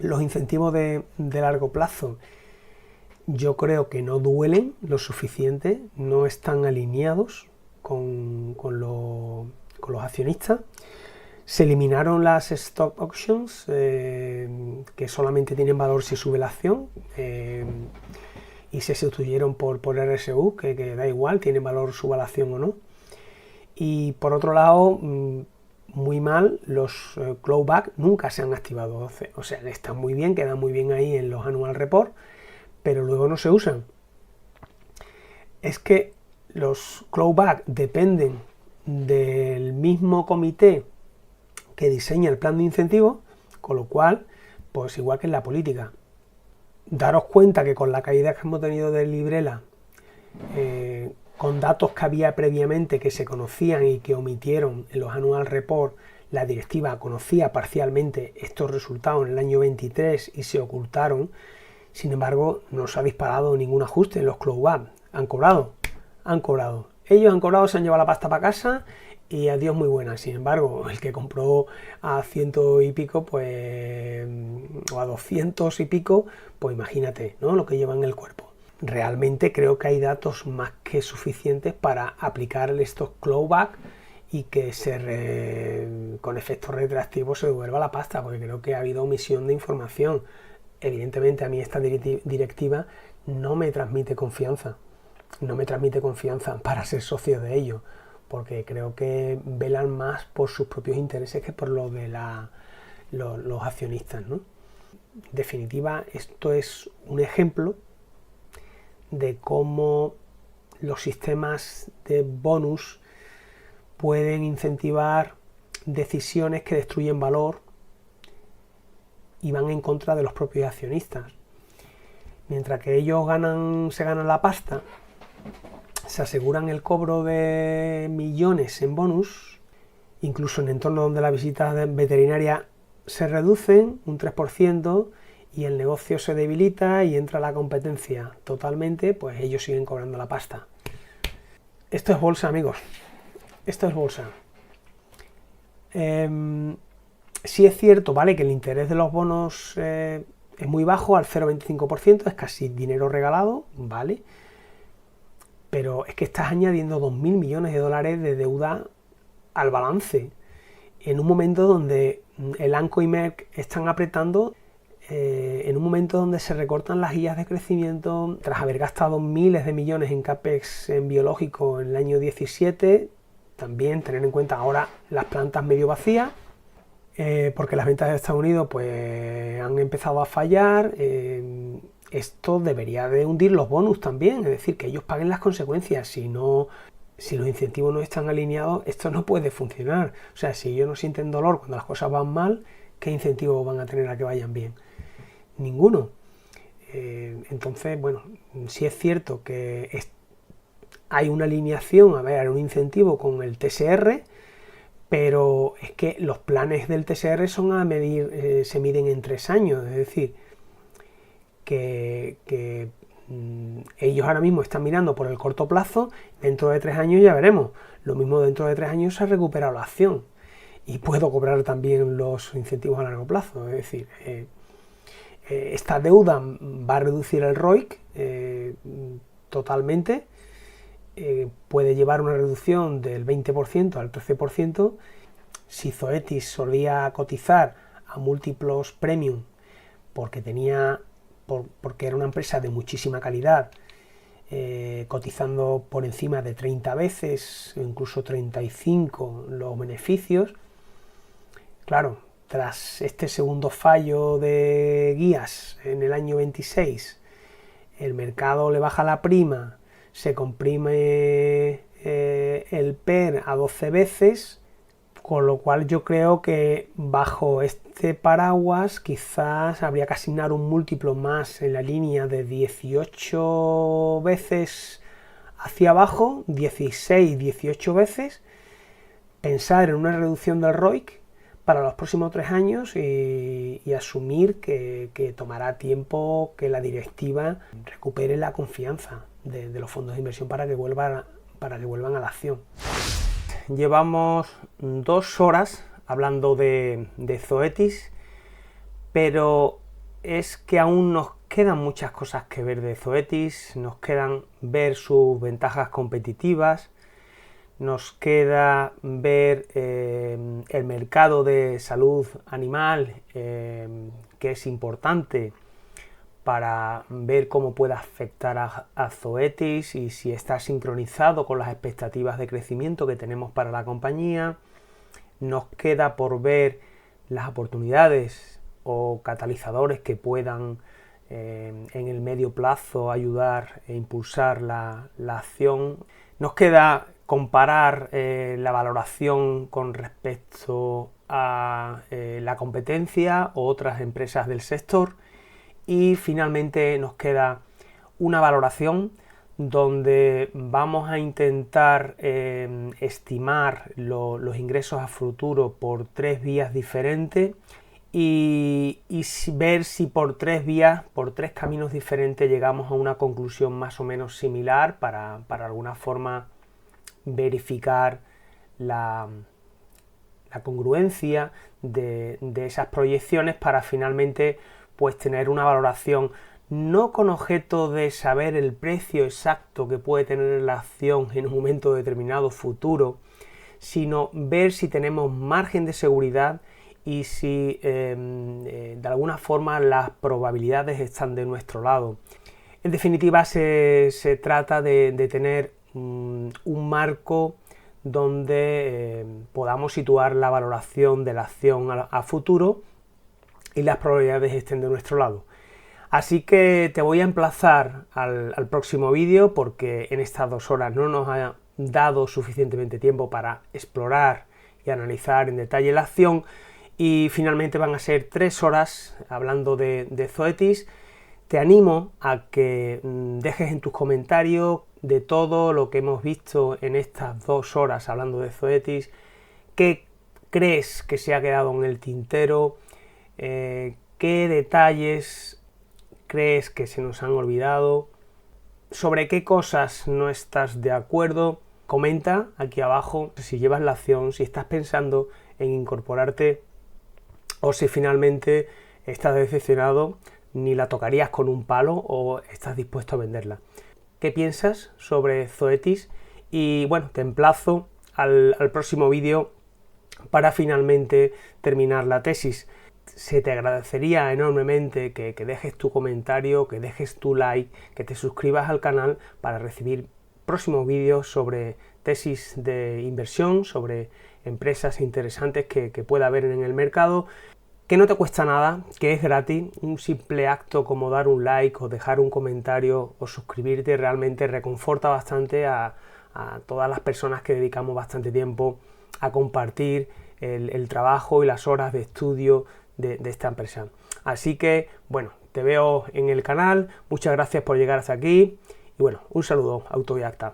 los incentivos de largo plazo yo creo que no duelen lo suficiente, no están alineados con los accionistas. Se eliminaron las stock options, que solamente tienen valor si sube la acción, y se sustituyeron por RSU, que da igual, tienen valor suba la acción o no. Y por otro lado, muy mal, los clawback nunca se han activado, o sea, están muy bien, quedan muy bien ahí en los annual report, pero luego no se usan. Es que los clawback dependen del mismo comité que diseña el plan de incentivos, con lo cual, pues igual que en la política, daros cuenta que con la caída que hemos tenido de Librela, con datos que había previamente que se conocían y que omitieron en los annual report, la directiva conocía parcialmente estos resultados en el año 23 y se ocultaron. Sin embargo, no se ha disparado ningún ajuste en los clawback. Han cobrado. Ellos han cobrado, se han llevado la pasta para casa y adiós, muy buena. Sin embargo, el que compró a 100 y pico, pues, o a 200 y pico, pues imagínate, ¿no?, lo que lleva en el cuerpo. Realmente creo que hay datos más que suficientes para aplicar estos clawback y que con efectos retroactivos se devuelva la pasta, porque creo que ha habido omisión de información. Evidentemente a mí esta directiva no me transmite confianza. No me transmite confianza para ser socio de ellos, porque creo que velan más por sus propios intereses que por los de los accionistas, ¿no? En definitiva, esto es un ejemplo de cómo los sistemas de bonus pueden incentivar decisiones que destruyen valor y van en contra de los propios accionistas. Mientras que ellos se ganan la pasta, se aseguran el cobro de millones en bonus, incluso en entornos donde las visitas veterinarias se reducen un 3% y el negocio se debilita y entra la competencia totalmente, pues ellos siguen cobrando la pasta. Esto es bolsa, amigos. Esto es bolsa. Sí es cierto, ¿vale?, que el interés de los bonos es muy bajo, al 0,25%, es casi dinero regalado, ¿vale? Pero es que estás añadiendo 2.000 millones de dólares de deuda al balance, en un momento donde el ANCO y Merck están apretando, en un momento donde se recortan las guías de crecimiento, tras haber gastado miles de millones en CAPEX en biológico en el año 17, también tener en cuenta ahora las plantas medio vacías, porque las ventas de Estados Unidos pues han empezado a fallar. Esto debería de hundir los bonus también, es decir, que ellos paguen las consecuencias. Si los incentivos no están alineados, esto no puede funcionar. O sea, si ellos no sienten dolor cuando las cosas van mal, ¿qué incentivos van a tener a que vayan bien? Ninguno. Entonces, bueno, sí es cierto que hay una alineación, hay un incentivo con el TSR, pero es que los planes del TSR son a medir, se miden en 3 años, es decir, que ellos ahora mismo están mirando por el corto plazo. Dentro de 3 años ya veremos. Lo mismo, dentro de 3 años se ha recuperado la acción y puedo cobrar también los incentivos a largo plazo. Es decir, esta deuda va a reducir el ROIC totalmente. Puede llevar una reducción del 20% al 13%. Si Zoetis solía cotizar a múltiplos premium porque era una empresa de muchísima calidad, cotizando por encima de 30 veces o incluso 35 los beneficios, claro, tras este segundo fallo de guías en el año 26, el mercado le baja la prima, se comprime el PER a 12 veces, con lo cual yo creo que bajo este paraguas quizás habría que asignar un múltiplo más en la línea de 18 veces hacia abajo, 16, 18 veces, pensar en una reducción del ROIC para los próximos 3 años y asumir que tomará tiempo que la directiva recupere la confianza de los fondos de inversión para que vuelvan a la acción. Llevamos 2 horas hablando de Zoetis, pero es que aún nos quedan muchas cosas que ver de Zoetis, nos quedan ver sus ventajas competitivas, nos queda ver el mercado de salud animal, que es importante para ver cómo puede afectar a Zoetis y si está sincronizado con las expectativas de crecimiento que tenemos para la compañía. Nos queda por ver las oportunidades o catalizadores que puedan en el medio plazo ayudar e impulsar la acción. Nos queda comparar la valoración con respecto a la competencia o otras empresas del sector. Y finalmente nos queda una valoración donde vamos a intentar estimar los ingresos a futuro por 3 vías diferentes y ver si por 3 vías, por 3 caminos diferentes llegamos a una conclusión más o menos similar para alguna forma verificar la congruencia de esas proyecciones para finalmente pues tener una valoración no con objeto de saber el precio exacto que puede tener la acción en un momento determinado futuro, sino ver si tenemos margen de seguridad y si de alguna forma las probabilidades están de nuestro lado. En definitiva, se trata de tener un marco donde podamos situar la valoración de la acción a futuro y las probabilidades estén de nuestro lado. Así que te voy a emplazar al próximo vídeo porque en estas 2 horas no nos ha dado suficientemente tiempo para explorar y analizar en detalle la acción y finalmente van a ser 3 horas hablando de Zoetis. Te animo a que dejes en tus comentarios de todo lo que hemos visto en estas 2 horas hablando de Zoetis, qué crees que se ha quedado en el tintero, qué detalles crees que se nos han olvidado, sobre qué cosas no estás de acuerdo. Comenta aquí abajo si llevas la acción, si estás pensando en incorporarte o si finalmente estás decepcionado, ni la tocarías con un palo o estás dispuesto a venderla. ¿Qué piensas sobre Zoetis? Y bueno, te emplazo al próximo vídeo para finalmente terminar la tesis. Se te agradecería enormemente que dejes tu comentario, que dejes tu like, que te suscribas al canal para recibir próximos vídeos sobre tesis de inversión, sobre empresas interesantes que pueda haber en el mercado, que no te cuesta nada, que es gratis. Un simple acto como dar un like o dejar un comentario o suscribirte realmente reconforta bastante a todas las personas que dedicamos bastante tiempo a compartir el trabajo y las horas de estudio de esta empresa. Así que, bueno, te veo en el canal, muchas gracias por llegar hasta aquí y bueno, un saludo autodidacta.